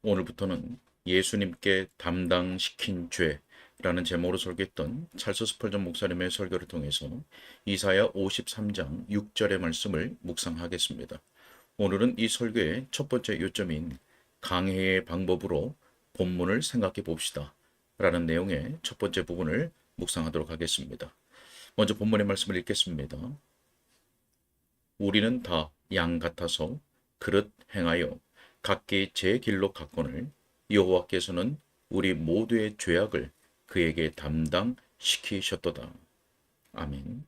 오늘부터는 예수님께 담당시킨 죄라는 제목으로 설교했던 찰스 스펄전 목사님의 설교를 통해서 이사야 53장 6절의 말씀을 묵상하겠습니다. 오늘은 이 설교의 첫 번째 요점인 강해의 방법으로 본문을 생각해 봅시다 라는 내용의 첫 번째 부분을 묵상하도록 하겠습니다. 먼저 본문의 말씀을 읽겠습니다. 우리는 다 양 같아서 그릇 행하여 각기 제 길로 갔거늘 여호와께서는 우리 모두의 죄악을 그에게 담당시키셨도다. 아멘.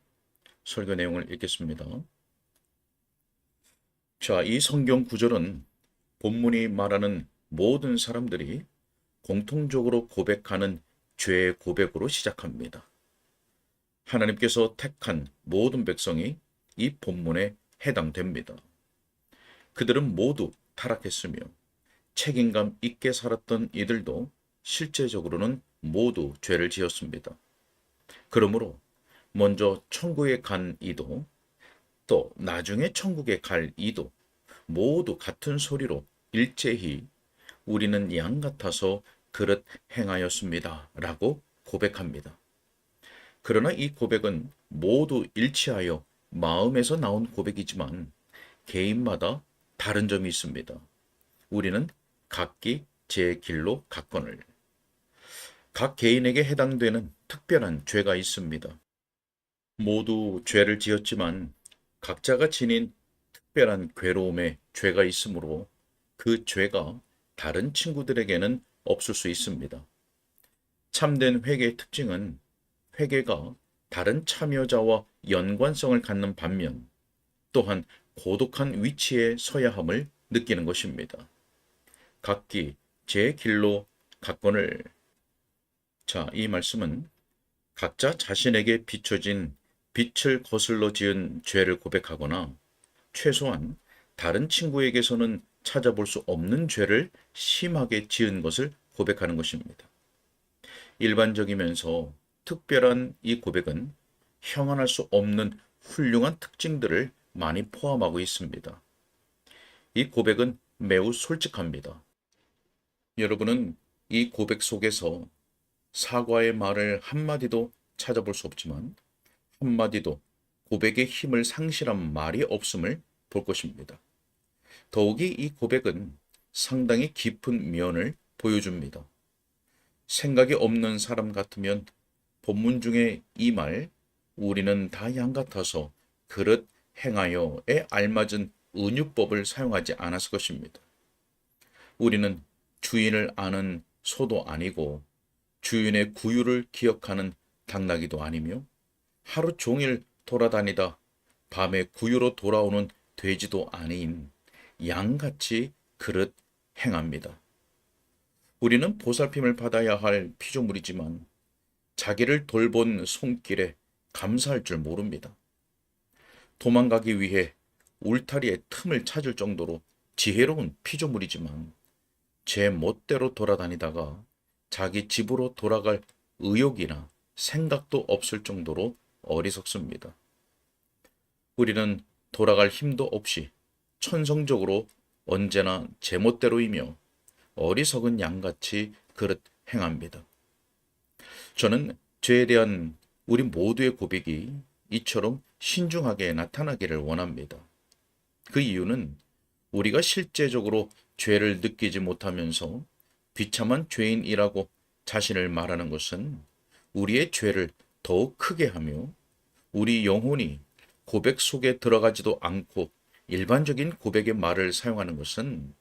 설교 내용을 읽겠습니다. 자, 이 성경 구절은 본문이 말하는 모든 사람들이 공통적으로 고백하는 죄의 고백으로 시작합니다. 하나님께서 택한 모든 백성이 이 본문에 해당됩니다. 그들은 모두 타락했으며 책임감 있게 살았던 이들도 실제적으로는 모두 죄를 지었습니다. 그러므로 먼저 천국에 간 이도 또 나중에 천국에 갈 이도 모두 같은 소리로 일제히 우리는 양 같아서 그릇 행하였습니다 라고 고백합니다. 그러나 이 고백은 모두 일치하여 마음에서 나온 고백이지만 개인마다 다른 점이 있습니다. 우리는 각기 제 길로 갔거늘. 각 개인에게 해당되는 특별한 죄가 있습니다. 모두 죄를 지었지만 각자가 지닌 특별한 괴로움의 죄가 있으므로 그 죄가 다른 친구들에게는 없을 수 있습니다. 참된 회개의 특징은 회개가 다른 참여자와 연관성을 갖는 반면 또한 고독한 위치에 서야 함을 느끼는 것입니다. 각기 제 길로 갔거늘. 자, 이 말씀은 각자 자신에게 비춰진 빛을 거슬러 지은 죄를 고백하거나 최소한 다른 친구에게서는 찾아볼 수 없는 죄를 심하게 지은 것을 고백하는 것입니다. 일반적이면서 특별한 이 고백은 형언할 수 없는 훌륭한 특징들을 많이 포함하고 있습니다. 이 고백은 매우 솔직합니다. 여러분은 이 고백 속에서 사과의 말을 한마디도 찾아볼 수 없지만 한마디도 고백의 힘을 상실한 말이 없음을 볼 것입니다. 더욱이 이 고백은 상당히 깊은 면을 보여줍니다. 생각이 없는 사람 같으면 본문 중에 이 말, 우리는 다 양 같아서 그릇 행하여에 알맞은 은유법을 사용하지 않았을 것입니다. 우리는 주인을 아는 소도 아니고 주인의 구유를 기억하는 당나귀도 아니며 하루 종일 돌아다니다 밤에 구유로 돌아오는 돼지도 아닌 양같이 그릇 행합니다. 우리는 보살핌을 받아야 할 피조물이지만 자기를 돌본 손길에 감사할 줄 모릅니다. 도망가기 위해 울타리의 틈을 찾을 정도로 지혜로운 피조물이지만 제 멋대로 돌아다니다가 자기 집으로 돌아갈 의욕이나 생각도 없을 정도로 어리석습니다. 우리는 돌아갈 힘도 없이 천성적으로 언제나 제멋대로이며 어리석은 양같이 그릇 행합니다. 저는 죄에 대한 우리 모두의 고백이 이처럼 신중하게 나타나기를 원합니다. 그 이유는 우리가 실제적으로 죄를 느끼지 못하면서 비참한 죄인이라고 자신을 말하는 것은 우리의 죄를 더욱 크게 하며 우리 영혼이 고백 속에 들어가지도 않고 일반적인 고백의 말을 사용하는 것은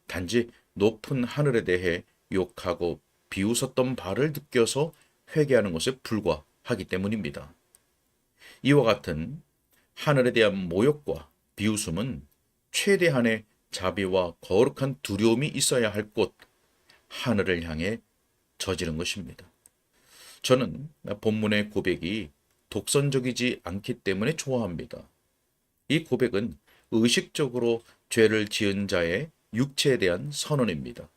단지 높은 하늘에 대해 욕하고 비웃었던 바를 느껴서 회개하는 것에 불과하기 때문입니다. 이와 같은 하늘에 대한 모욕과 비웃음은 최대한의 자비와 거룩한 두려움이 있어야 할 곳, 하늘을 향해 저지른 것입니다. 저는 본문의 고백이 독선적이지 않기 때문에 좋아합니다. 이 고백은 의식적으로 죄를 지은 자의 육체에 대한 선언입니다.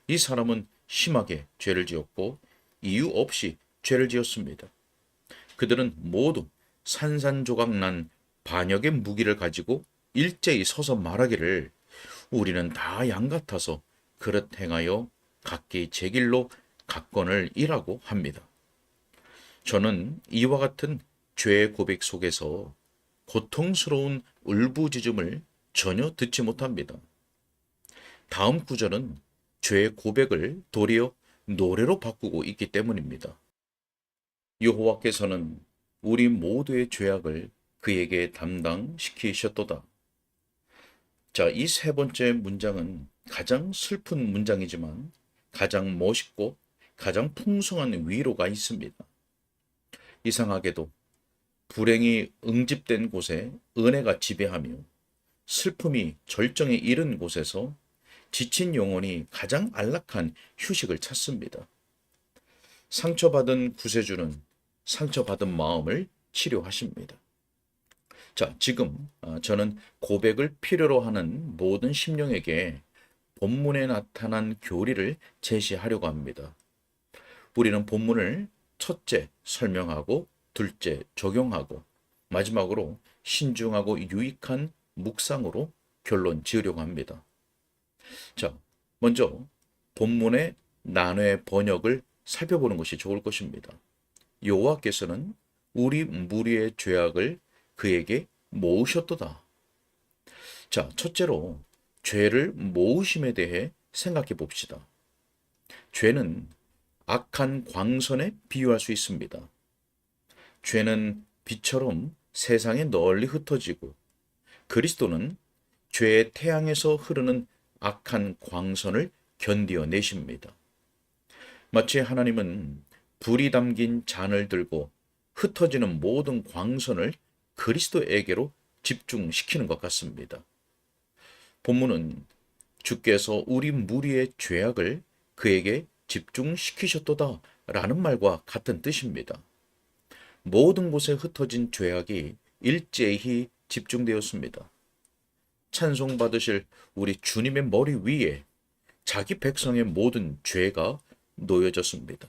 이 사람은 심하게 죄를 지었고 이유 없이 죄를 지었습니다. 그들은 모두 산산조각난 반역의 무기를 가지고 일제히 서서 말하기를 우리는 다 양 같아서 그릇 행하여 각기 제 길로 갔거늘 이라고 합니다. 저는 이와 같은 죄의 고백 속에서 고통스러운 울부짖음을 전혀 듣지 못합니다. 다음 구절은 죄의 고백을 도리어 노래로 바꾸고 있기 때문입니다. 여호와께서는 우리 모두의 죄악을 그에게 담당시키셨도다. 자, 이 세 번째 문장은 가장 슬픈 문장이지만 가장 멋있고 가장 풍성한 위로가 있습니다. 이상하게도 불행이 응집된 곳에 은혜가 지배하며 슬픔이 절정에 이른 곳에서 지친 영혼이 가장 안락한 휴식을 찾습니다. 상처받은 구세주는 상처받은 마음을 치료하십니다. 자, 지금 저는 고백을 필요로 하는 모든 심령에게 본문에 나타난 교리를 제시하려고 합니다. 우리는 본문을 첫째 설명하고, 둘째 적용하고, 마지막으로 신중하고 유익한 묵상으로 결론 지으려고 합니다. 자, 먼저 본문의 난회 번역을 살펴보는 것이 좋을 것입니다. 여호와께서는 우리 무리의 죄악을 그에게 모으셨도다. 자, 첫째로 죄를 모으심에 대해 생각해 봅시다. 죄는 악한 광선에 비유할 수 있습니다. 죄는 빛처럼 세상에 널리 흩어지고 그리스도는 죄의 태양에서 흐르는 악한 광선을 견디어 내십니다. 마치 하나님은 불이 담긴 잔을 들고 흩어지는 모든 광선을 그리스도에게로 집중시키는 것 같습니다. 본문은 주께서 우리 무리의 죄악을 그에게 집중시키셨도다 라는 말과 같은 뜻입니다. 모든 곳에 흩어진 죄악이 일제히 집중되었습니다. 찬송받으실 우리 주님의 머리 위에 자기 백성의 모든 죄가 놓여졌습니다.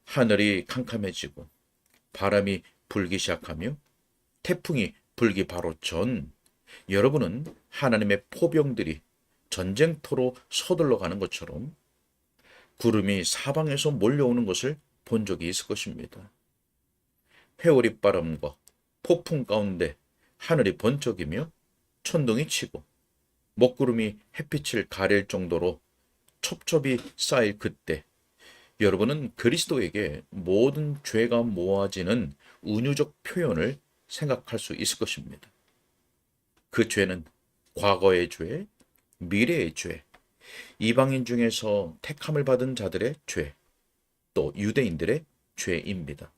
하늘이 캄캄해지고 바람이 불기 시작하며 태풍이 불기 바로 전 여러분은 하나님의 포병들이 전쟁터로 서둘러 가는 것처럼 구름이 사방에서 몰려오는 것을 본 적이 있을 것입니다. 회오리바람과 폭풍 가운데 하늘이 번쩍이며 천둥이 치고 먹구름이 햇빛을 가릴 정도로 첩첩이 쌓일 그때 여러분은 그리스도에게 모든 죄가 모아지는 은유적 표현을 생각할 수 있을 것입니다. 그 죄는 과거의 죄, 미래의 죄, 이방인 중에서 택함을 받은 자들의 죄, 또 유대인들의 죄입니다.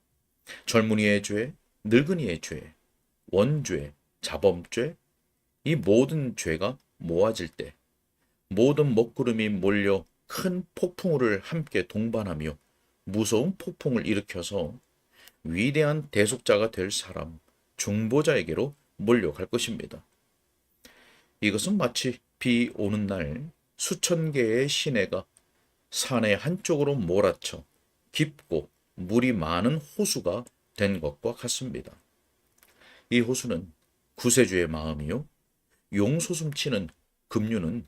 젊은이의 죄, 늙은이의 죄, 원죄, 자범죄, 이 모든 죄가 모아질 때 모든 먹구름이 몰려 큰 폭풍우를 함께 동반하며 무서운 폭풍을 일으켜서 위대한 대속자가 될 사람, 중보자에게로 몰려갈 것입니다. 이것은 마치 비 오는 날 수천 개의 시내가 산의 한쪽으로 몰아쳐 깊고 물이 많은 호수가 된 것과 같습니다. 이 호수는 구세주의 마음이요, 용솟음치는 급류는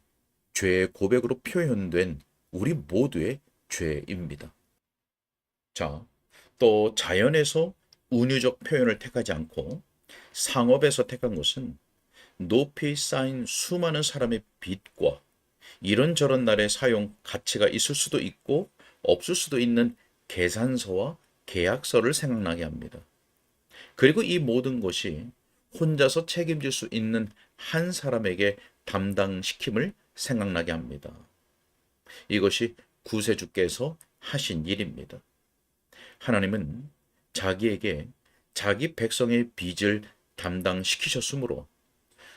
죄의 고백으로 표현된 우리 모두의 죄입니다. 자, 또 자연에서 은유적 표현을 택하지 않고 상업에서 택한 것은 높이 쌓인 수많은 사람의 빚과 이런저런 날의 사용 가치가 있을 수도 있고 없을 수도 있는 계산서와 계약서를 생각나게 합니다. 그리고 이 모든 것이 혼자서 책임질 수 있는 한 사람에게 담당시킴을 생각나게 합니다. 이것이 구세주께서 하신 일입니다. 하나님은 자기에게 자기 백성의 빚을 담당시키셨으므로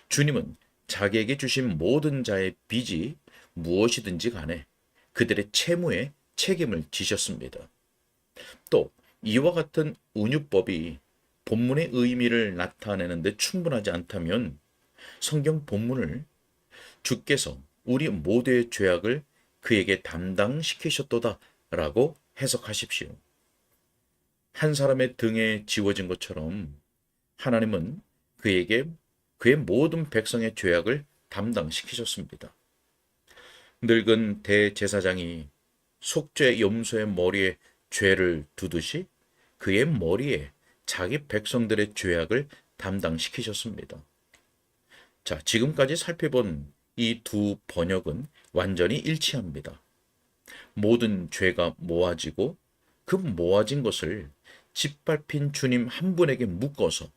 주님은 자기에게 주신 모든 자의 빚이 무엇이든지 간에 그들의 채무에 책임을 지셨습니다. 또 이와 같은 은유법이 본문의 의미를 나타내는 데 충분하지 않다면 성경 본문을 주께서 우리 모두의 죄악을 그에게 담당시키셨도다 라고 해석하십시오. 한 사람의 등에 지워진 것처럼 하나님은 그에게 그의 모든 백성의 죄악을 담당시키셨습니다. 늙은 대제사장이 속죄 염소의 머리에 죄를 두듯이 그의 머리에 자기 백성들의 죄악을 담당시키셨습니다. 자, 지금까지 살펴본 이 두 번역은 완전히 일치합니다. 모든 죄가 모아지고 그 모아진 것을 짓밟힌 주님 한 분에게 묶어서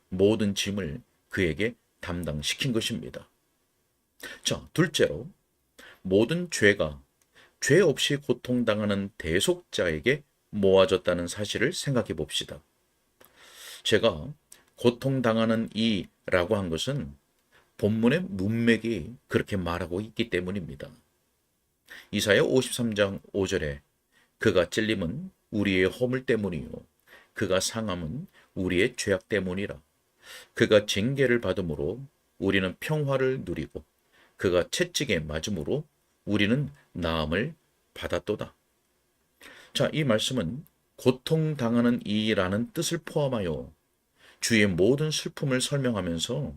모든 짐을 그에게 담당시킨 것입니다. 자, 둘째로 모든 죄가 죄 없이 고통당하는 대속자에게 모아졌다는 사실을 생각해 봅시다. 제가 고통당하는 이라고 한 것은 본문의 문맥이 그렇게 말하고 있기 때문입니다. 이사야 53장 5절에 그가 찔림은 우리의 허물 때문이요 그가 상함은 우리의 죄악 때문이라. 그가 징계를 받음으로 우리는 평화를 누리고 그가 채찍에 맞음으로 우리는 나음을 받았도다. 자, 이 말씀은 고통당하는 이라는 뜻을 포함하여 주의 모든 슬픔을 설명하면서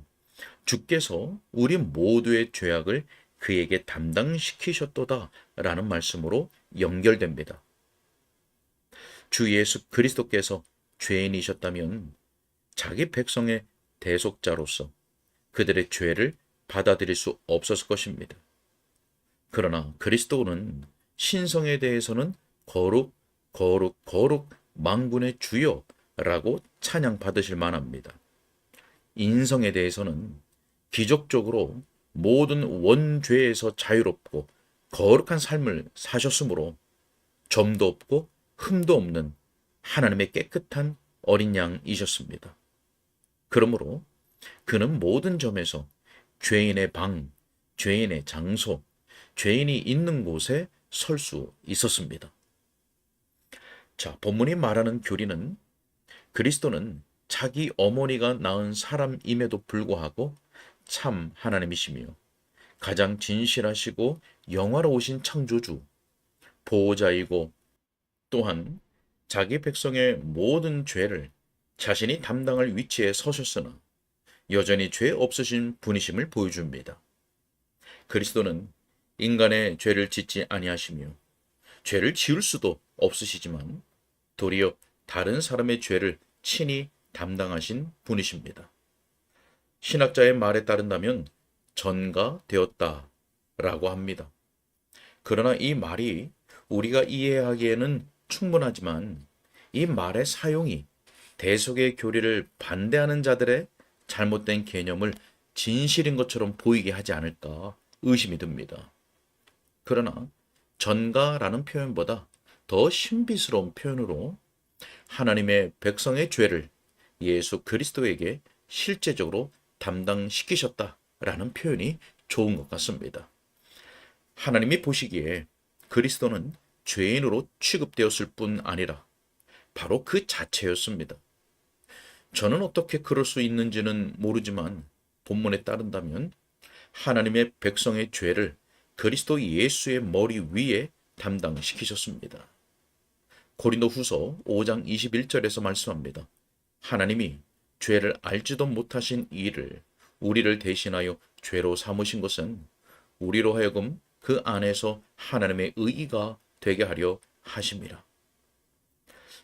주께서 우리 모두의 죄악을 그에게 담당시키셨도다 라는 말씀으로 연결됩니다. 주 예수 그리스도께서 죄인이셨다면 자기 백성의 대속자로서 그들의 죄를 받아들일 수 없었을 것입니다. 그러나 그리스도는 신성에 대해서는 거룩, 거룩, 거룩 만군의 주여라고 찬양받으실 만합니다. 인성에 대해서는 기적적으로 모든 원죄에서 자유롭고 거룩한 삶을 사셨으므로 점도 없고 흠도 없는 하나님의 깨끗한 어린 양이셨습니다. 그러므로 그는 모든 점에서 죄인의 방, 죄인의 장소, 죄인이 있는 곳에 설 수 있었습니다. 자, 본문이 말하는 교리는 그리스도는 자기 어머니가 낳은 사람임에도 불구하고 참 하나님이시며 가장 진실하시고 영화로우신 창조주, 보호자이고 또한 자기 백성의 모든 죄를 자신이 담당할 위치에 서셨으나 여전히 죄 없으신 분이심을 보여줍니다. 그리스도는 인간의 죄를 짓지 아니하시며 죄를 지을 수도 없으시지만 도리어 다른 사람의 죄를 친히 담당하신 분이십니다. 신학자의 말에 따른다면 전가되었다 라고 합니다. 그러나 이 말이 우리가 이해하기에는 충분하지만 이 말의 사용이 대속의 교리를 반대하는 자들의 잘못된 개념을 진실인 것처럼 보이게 하지 않을까 의심이 듭니다. 그러나 전가라는 표현보다 더 신비스러운 표현으로 하나님의 백성의 죄를 예수 그리스도에게 실제적으로 담당시키셨다라는 표현이 좋은 것 같습니다. 하나님이 보시기에 그리스도는 죄인으로 취급되었을 뿐 아니라 바로 그 자체였습니다. 저는 어떻게 그럴 수 있는지는 모르지만 본문에 따른다면 하나님의 백성의 죄를 그리스도 예수의 머리 위에 담당시키셨습니다. 고린도후서 5장 21절에서 말씀합니다. 하나님이 죄를 알지도 못하신 이를 우리를 대신하여 죄로 삼으신 것은 우리로 하여금 그 안에서 하나님의 의의가 되게 하려 하심이라.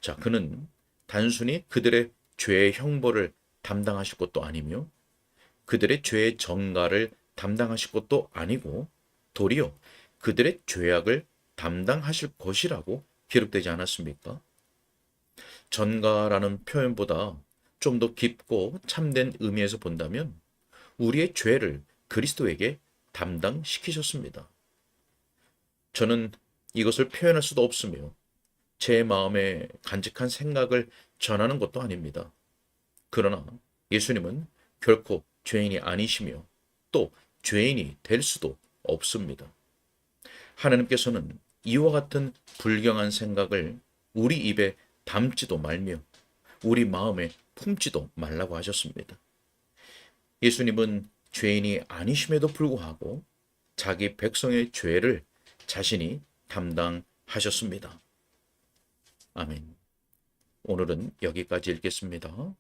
자, 그는 단순히 그들의 죄의 형벌을 담당하실 것도 아니며 그들의 죄의 전가를 담당하실 것도 아니고 도리어 그들의 죄악을 담당하실 것이라고 기록되지 않았습니까? 전가라는 표현보다 좀 더 깊고 참된 의미에서 본다면 우리의 죄를 그리스도에게 담당시키셨습니다. 저는 이것을 표현할 수도 없으며 제 마음에 간직한 생각을 전하는 것도 아닙니다. 그러나 예수님은 결코 죄인이 아니시며 또 죄인이 될 수도 없습니다. 하나님께서는 이와 같은 불경한 생각을 우리 입에 담지도 말며 우리 마음에 품지도 말라고 하셨습니다. 예수님은 죄인이 아니심에도 불구하고 자기 백성의 죄를 자신이 담당하셨습니다. 아멘. 오늘은 여기까지 읽겠습니다.